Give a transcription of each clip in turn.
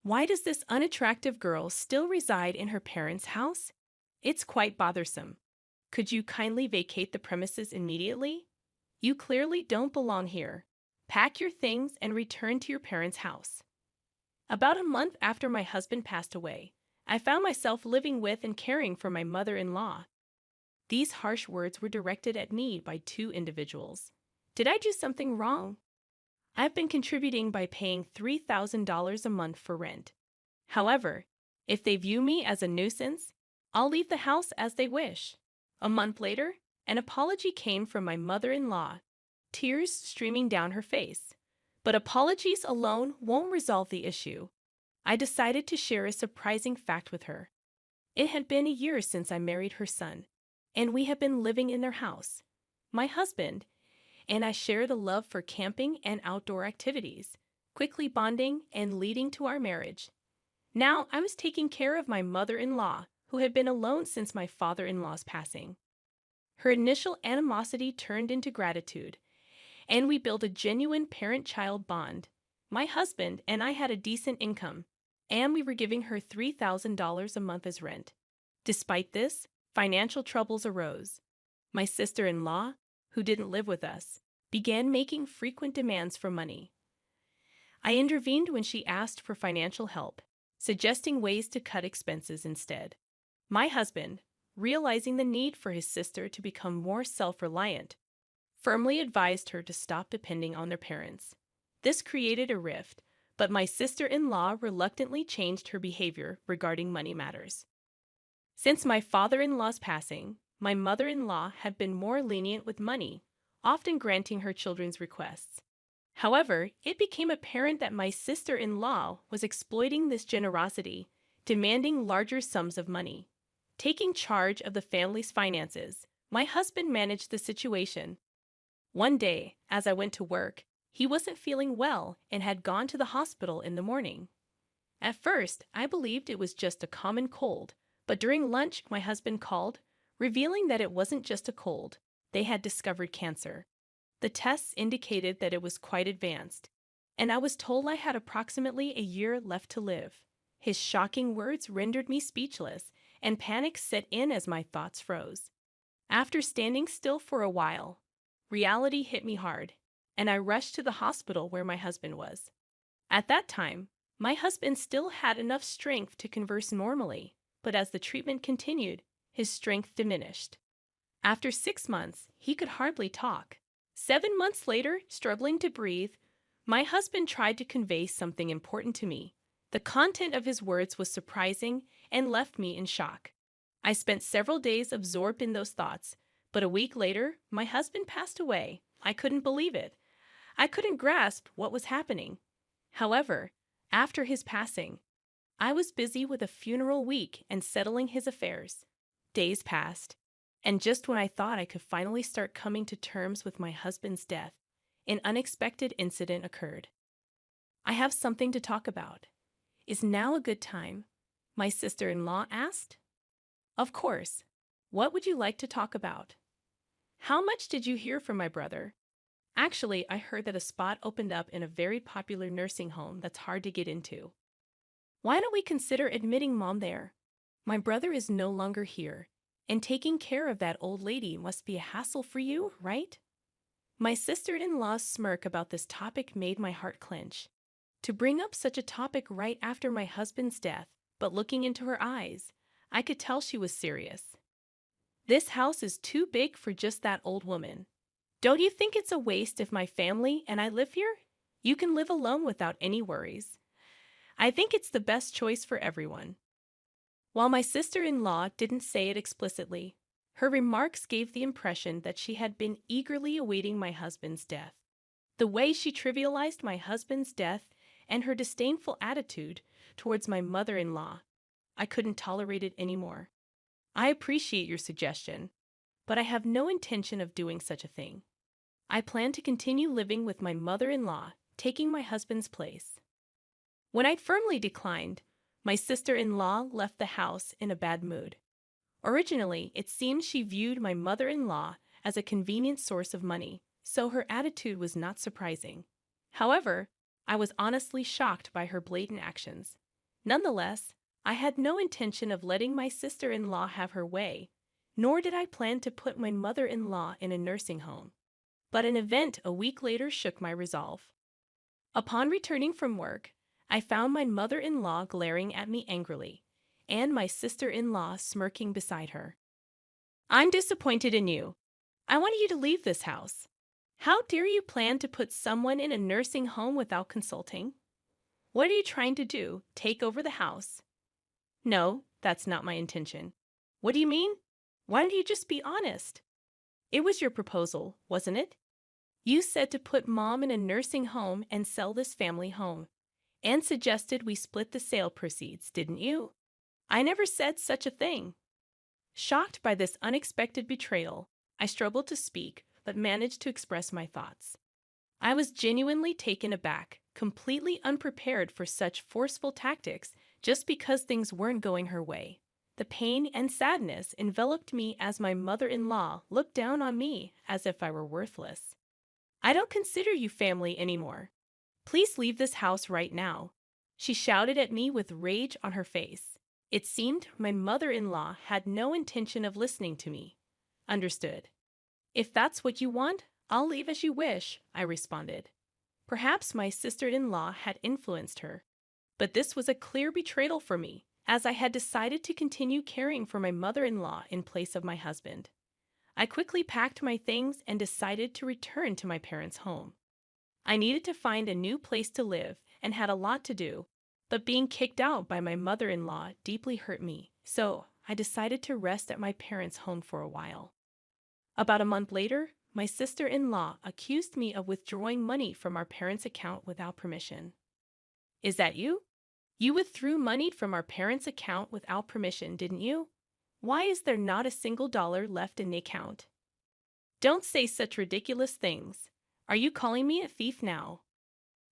Why does this unattractive girl still reside in her parents' house? It's quite bothersome. Could you kindly vacate the premises immediately? You clearly don't belong here. Pack your things and return to your parents' house. About a month after my husband passed away, I found myself living with and caring for my mother in law. These harsh words were directed at me by two individuals. Did I do something wrong? I've been contributing by paying $3,000 a month for rent. However, if they view me as a nuisance, I'll leave the house as they wish. A month later, an apology came from my mother in law, tears streaming down her face. But apologies alone won't resolve the issue. I decided to share a surprising fact with her. It had been a year since I married her son, and we have been living in their house. My husband and I shared a love for camping and outdoor activities, quickly bonding and leading to our marriage. Now I was taking care of my mother in law, who had been alone since my father in law's passing. Her initial animosity turned into gratitude, and we built a genuine parent child bond. My husband and I had a decent income, and we were giving her $3,000 a month as rent. Despite this, financial troubles arose. My sister in law, who didn't live with us, began making frequent demands for money. I intervened when she asked for financial help, suggesting ways to cut expenses instead. My husband, realizing the need for his sister to become more self-reliant, firmly advised her to stop depending on their parents. This created a rift, but my sister-in-law reluctantly changed her behavior regarding money matters. Since my father-in-law's passing, my mother-in-law had been more lenient with money, often granting her children's requests. However, it became apparent that my sister-in-law was exploiting this generosity, demanding larger sums of money. Taking charge of the family's finances, my husband managed the situation. One day, as I went to work, he wasn't feeling well and had gone to the hospital in the morning. At first, I believed it was just a common cold, but during lunch, my husband called, revealing that it wasn't just a cold. They had discovered cancer. The tests indicated that it was quite advanced, and I was told I had approximately a year left to live. His shocking words rendered me speechless, and panic set in as my thoughts froze. After standing still for a while, reality hit me hard, and I rushed to the hospital where my husband was. At that time, my husband still had enough strength to converse normally, but as the treatment continued, his strength diminished. After 6 months, he could hardly talk. 7 months later, struggling to breathe, my husband tried to convey something important to me. The content of his words was surprising and left me in shock. I spent several days absorbed in those thoughts, but a week later, my husband passed away. I couldn't believe it. I couldn't grasp what was happening. However, after his passing, I was busy with a funeral week and settling his affairs. Days passed, and just when I thought I could finally start coming to terms with my husband's death, an unexpected incident occurred. I have something to talk about. Is now a good time? My sister-in-law asked. Of course. What would you like to talk about? How much did you hear from my brother? Actually, I heard that a spot opened up in a very popular nursing home that's hard to get into. Why don't we consider admitting Mom there? My brother is no longer here, and taking care of that old lady must be a hassle for you, right? My sister-in-law's smirk about this topic made my heart clench. To bring up such a topic right after my husband's death, but looking into her eyes, I could tell she was serious. This house is too big for just that old woman. Don't you think it's a waste if my family and I live here? You can live alone without any worries. I think it's the best choice for everyone. While my sister-in-law didn't say it explicitly, her remarks gave the impression that she had been eagerly awaiting my husband's death. The way she trivialized my husband's death and her disdainful attitude towards my mother-in-law, I couldn't tolerate it anymore. I appreciate your suggestion, but I have no intention of doing such a thing. I plan to continue living with my mother-in-law, taking my husband's place. When I firmly declined, my sister-in-law left the house in a bad mood. Originally, it seemed she viewed my mother-in-law as a convenient source of money, so her attitude was not surprising. However, I was honestly shocked by her blatant actions. Nonetheless, I had no intention of letting my sister-in-law have her way, nor did I plan to put my mother-in-law in a nursing home. But an event a week later shook my resolve. Upon returning from work, I found my mother-in-law glaring at me angrily, and my sister-in-law smirking beside her. "I'm disappointed in you. I want you to leave this house. How dare you plan to put someone in a nursing home without consulting? What are you trying to do? Take over the house?" "No, that's not my intention." "What do you mean? Why don't you just be honest? It was your proposal, wasn't it? You said to put Mom in a nursing home and sell this family home, and suggested we split the sale proceeds, didn't you?" "I never said such a thing." Shocked by this unexpected betrayal, I struggled to speak, but managed to express my thoughts. I was genuinely taken aback, completely unprepared for such forceful tactics just because things weren't going her way. The pain and sadness enveloped me as my mother-in-law looked down on me as if I were worthless. "I don't consider you family anymore. Please leave this house right now," she shouted at me with rage on her face. It seemed my mother-in-law had no intention of listening to me. "Understood. If that's what you want, I'll leave as you wish," I responded. Perhaps my sister-in-law had influenced her, but this was a clear betrayal for me, as I had decided to continue caring for my mother-in-law in place of my husband. I quickly packed my things and decided to return to my parents' home. I needed to find a new place to live and had a lot to do, but being kicked out by my mother-in-law deeply hurt me, so I decided to rest at my parents' home for a while. About a month later, my sister-in-law accused me of withdrawing money from our parents' account without permission. "Is that you? You withdrew money from our parents' account without permission, didn't you? Why is there not a single dollar left in the account?" "Don't say such ridiculous things. Are you calling me a thief now?"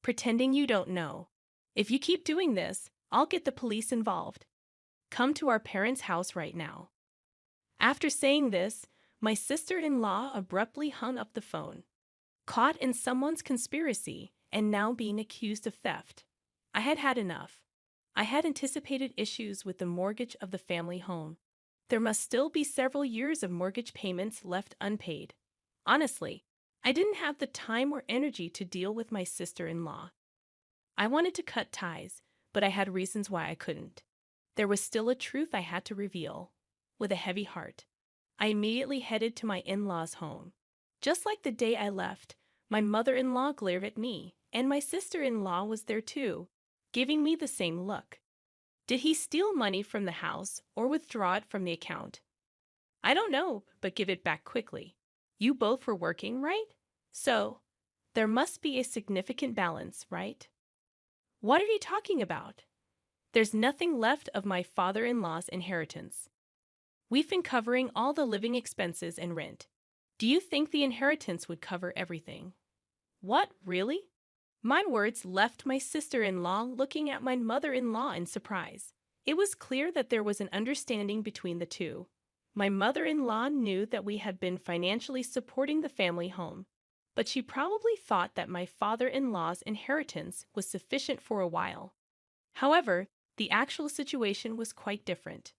"Pretending you don't know. If you keep doing this, I'll get the police involved. Come to our parents' house right now." After saying this, my sister-in-law abruptly hung up the phone. Caught in someone's conspiracy and now being accused of theft, I had had enough. I had anticipated issues with the mortgage of the family home. There must still be several years of mortgage payments left unpaid. Honestly, I didn't have the time or energy to deal with my sister-in-law. I wanted to cut ties, but I had reasons why I couldn't. There was still a truth I had to reveal. With a heavy heart, I immediately headed to my in-laws' home. Just like the day I left, my mother-in-law glared at me, and my sister-in-law was there too, giving me the same look. Did he steal money from the house or withdraw it from the account? "I don't know, but give it back quickly. You both were working, right? So, there must be a significant balance, right?" "What are you talking about?" "There's nothing left of my father-in-law's inheritance. We've been covering all the living expenses and rent. Do you think the inheritance would cover everything?" "What, really?" My words left my sister-in-law looking at my mother-in-law in surprise. It was clear that there was an understanding between the two. My mother-in-law knew that we had been financially supporting the family home, but she probably thought that my father-in-law's inheritance was sufficient for a while. However, the actual situation was quite different.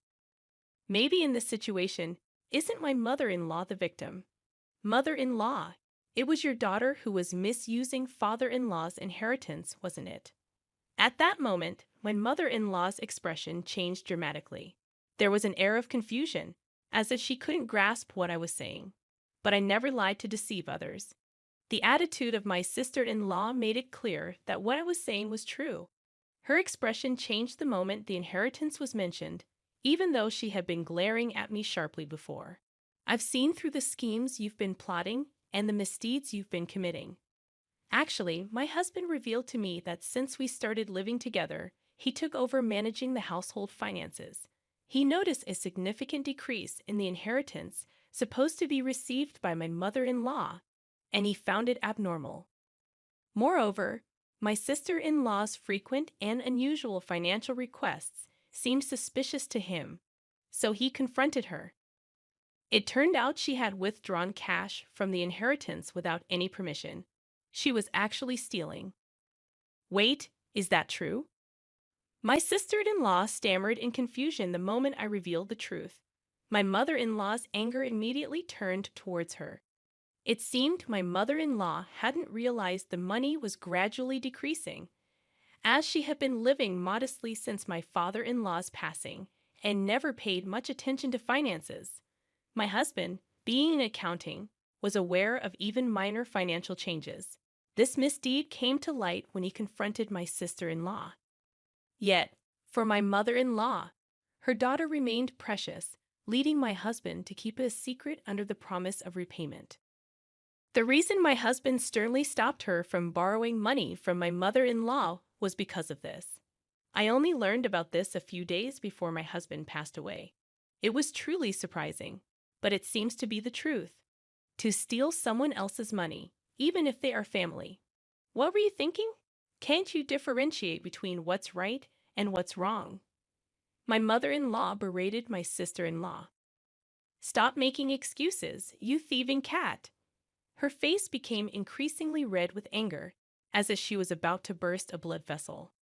Maybe in this situation, isn't my mother-in-law the victim? Mother-in-law, it was your daughter who was misusing father-in-law's inheritance, wasn't it? At that moment, my mother-in-law's expression changed dramatically. There was an air of confusion, as if she couldn't grasp what I was saying. But I never lied to deceive others. The attitude of my sister-in-law made it clear that what I was saying was true. Her expression changed the moment the inheritance was mentioned, even though she had been glaring at me sharply before. "I've seen through the schemes you've been plotting and the misdeeds you've been committing. Actually, my husband revealed to me that since we started living together, he took over managing the household finances. He noticed a significant decrease in the inheritance supposed to be received by my mother-in-law, and he found it abnormal. Moreover, my sister-in-law's frequent and unusual financial requests seemed suspicious to him, so he confronted her. It turned out she had withdrawn cash from the inheritance without any permission. She was actually stealing. Wait, is that true?" My sister-in-law stammered in confusion the moment I revealed the truth. My mother-in-law's anger immediately turned towards her. It seemed my mother-in-law hadn't realized the money was gradually decreasing, as she had been living modestly since my father-in-law's passing and never paid much attention to finances. My husband, being in accounting, was aware of even minor financial changes. This misdeed came to light when he confronted my sister-in-law. Yet, for my mother-in-law, her daughter remained precious, leading my husband to keep it a secret under the promise of repayment. The reason my husband sternly stopped her from borrowing money from my mother-in-law was because of this. I only learned about this a few days before my husband passed away. It was truly surprising, but it seems to be the truth. To steal someone else's money, even if they are family. What were you thinking? Can't you differentiate between what's right and what's wrong? My mother-in-law berated my sister-in-law. Stop making excuses, you thieving cat. Her face became increasingly red with anger, as if she was about to burst a blood vessel.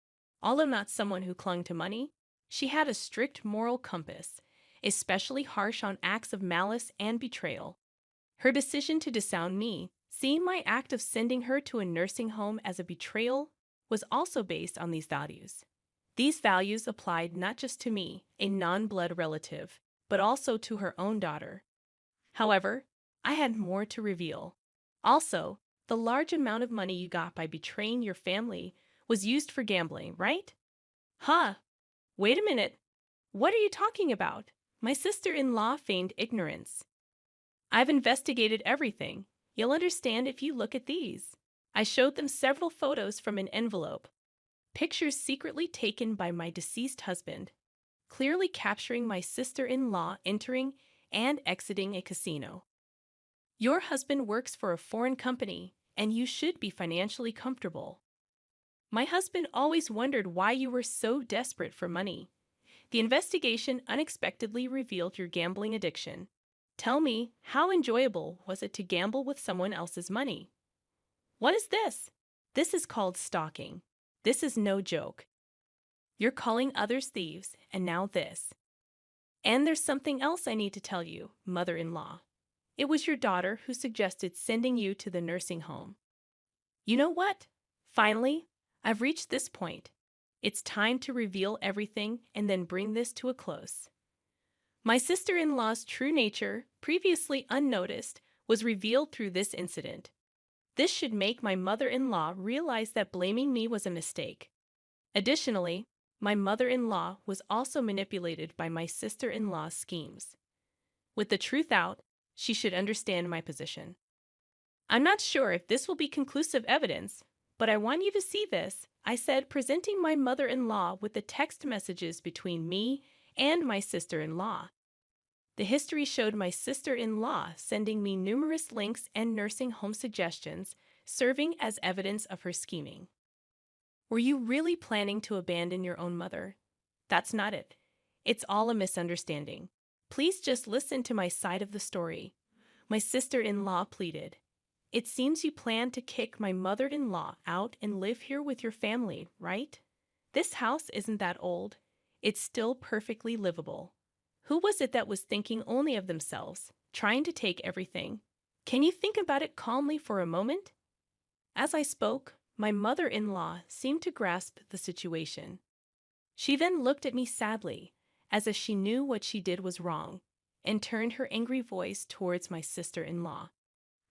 Although not someone who clung to money, she had a strict moral compass, especially harsh on acts of malice and betrayal. Her decision to disown me, seeing my act of sending her to a nursing home as a betrayal, was also based on these values. These values applied not just to me, a non-blood relative, but also to her own daughter. However, I had more to reveal. Also, the large amount of money you got by betraying your family was used for gambling, right? Huh, wait a minute. What are you talking about? My sister-in-law feigned ignorance. I've investigated everything. You'll understand if you look at these. I showed them several photos from an envelope, pictures secretly taken by my deceased husband, clearly capturing my sister-in-law entering and exiting a casino. Your husband works for a foreign company, and you should be financially comfortable. My husband always wondered why you were so desperate for money. The investigation unexpectedly revealed your gambling addiction. Tell me, how enjoyable was it to gamble with someone else's money? What is this? This is called stalking. This is no joke. You're calling others thieves, and now this. And there's something else I need to tell you, mother-in-law. It was your daughter who suggested sending you to the nursing home. You know what? Finally, I've reached this point. It's time to reveal everything and then bring this to a close. My sister-in-law's true nature, previously unnoticed, was revealed through this incident. This should make my mother-in-law realize that blaming me was a mistake. Additionally, my mother-in-law was also manipulated by my sister-in-law's schemes. With the truth out, she should understand my position. I'm not sure if this will be conclusive evidence, but I want you to see this. I said, presenting my mother-in-law with the text messages between me and my sister-in-law. The history showed my sister-in-law sending me numerous links and nursing home suggestions, serving as evidence of her scheming. Were you really planning to abandon your own mother? That's not it. It's all a misunderstanding. Please just listen to my side of the story. My sister-in-law pleaded. It seems you plan to kick my mother-in-law out and live here with your family, right? This house isn't that old. It's still perfectly livable. Who was it that was thinking only of themselves, trying to take everything? Can you think about it calmly for a moment? As I spoke, my mother-in-law seemed to grasp the situation. She then looked at me sadly, as if she knew what she did was wrong, and turned her angry voice towards my sister-in-law.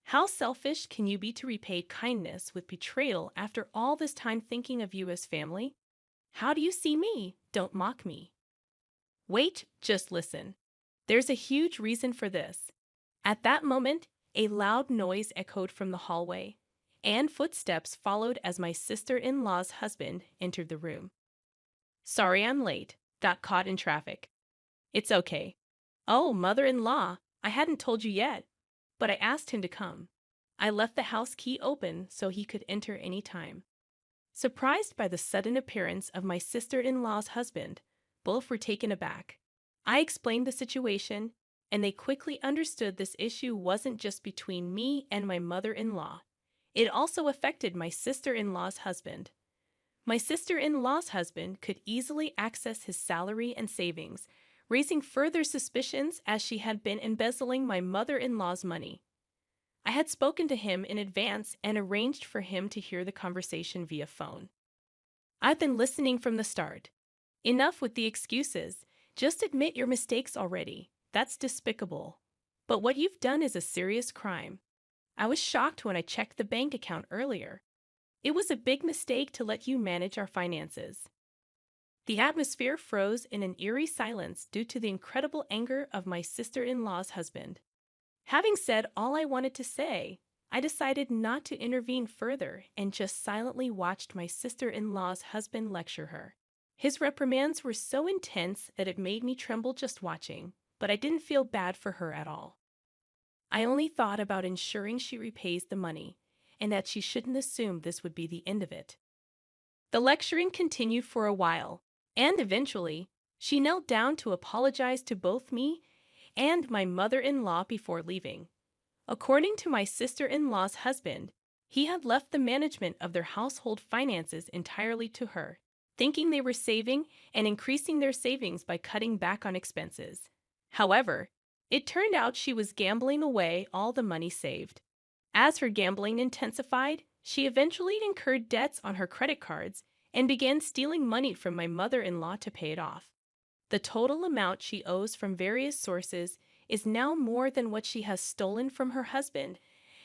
How selfish can you be to repay kindness with betrayal after all this time thinking of you as family? How do you see me? Don't mock me. Wait, just listen. There's a huge reason for this. At that moment, a loud noise echoed from the hallway, and footsteps followed as my sister-in-law's husband entered the room. Sorry I'm late. Got caught in traffic. It's okay. Oh, mother-in-law, I hadn't told you yet, but I asked him to come. I left the house key open so he could enter any time. Surprised by the sudden appearance of my sister-in-law's husband, both were taken aback. I explained the situation, and they quickly understood this issue wasn't just between me and my mother-in-law. It also affected my sister-in-law's husband. My sister-in-law's husband could easily access his salary and savings, raising further suspicions as she had been embezzling my mother-in-law's money. I had spoken to him in advance and arranged for him to hear the conversation via phone. I've been listening from the start. Enough with the excuses. Just admit your mistakes already. That's despicable. But what you've done is a serious crime. I was shocked when I checked the bank account earlier. It was a big mistake to let you manage our finances. The atmosphere froze in an eerie silence due to the incredible anger of my sister-in-law's husband. Having said all I wanted to say, I decided not to intervene further and just silently watched my sister-in-law's husband lecture her. His reprimands were so intense that it made me tremble just watching, but I didn't feel bad for her at all. I only thought about ensuring she repays the money, and that she shouldn't assume this would be the end of it. The lecturing continued for a while, and eventually, she knelt down to apologize to both me and my mother-in-law before leaving. According to my sister-in-law's husband, he had left the management of their household finances entirely to her, thinking they were saving and increasing their savings by cutting back on expenses. However, it turned out she was gambling away all the money saved. As her gambling intensified, she eventually incurred debts on her credit cards and began stealing money from my mother-in-law to pay it off. The total amount she owes from various sources is now more than what she has stolen from her husband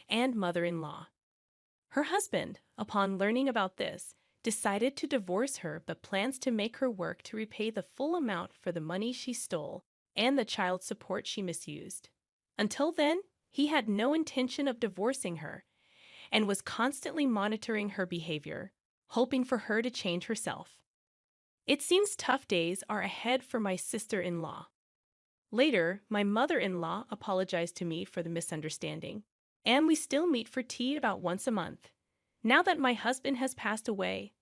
and mother-in-law. Her husband, upon learning about this, decided to divorce her but plans to make her work to repay the full amount for the money she stole and the child support she misused. Until then, he had no intention of divorcing her and was constantly monitoring her behavior, hoping for her to change herself. It seems tough days are ahead for my sister-in-law. Later, my mother-in-law apologized to me for the misunderstanding, and we still meet for tea about once a month. Now that my husband has passed away,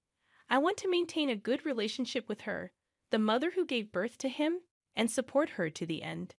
I want to maintain a good relationship with her, the mother who gave birth to him, and support her to the end.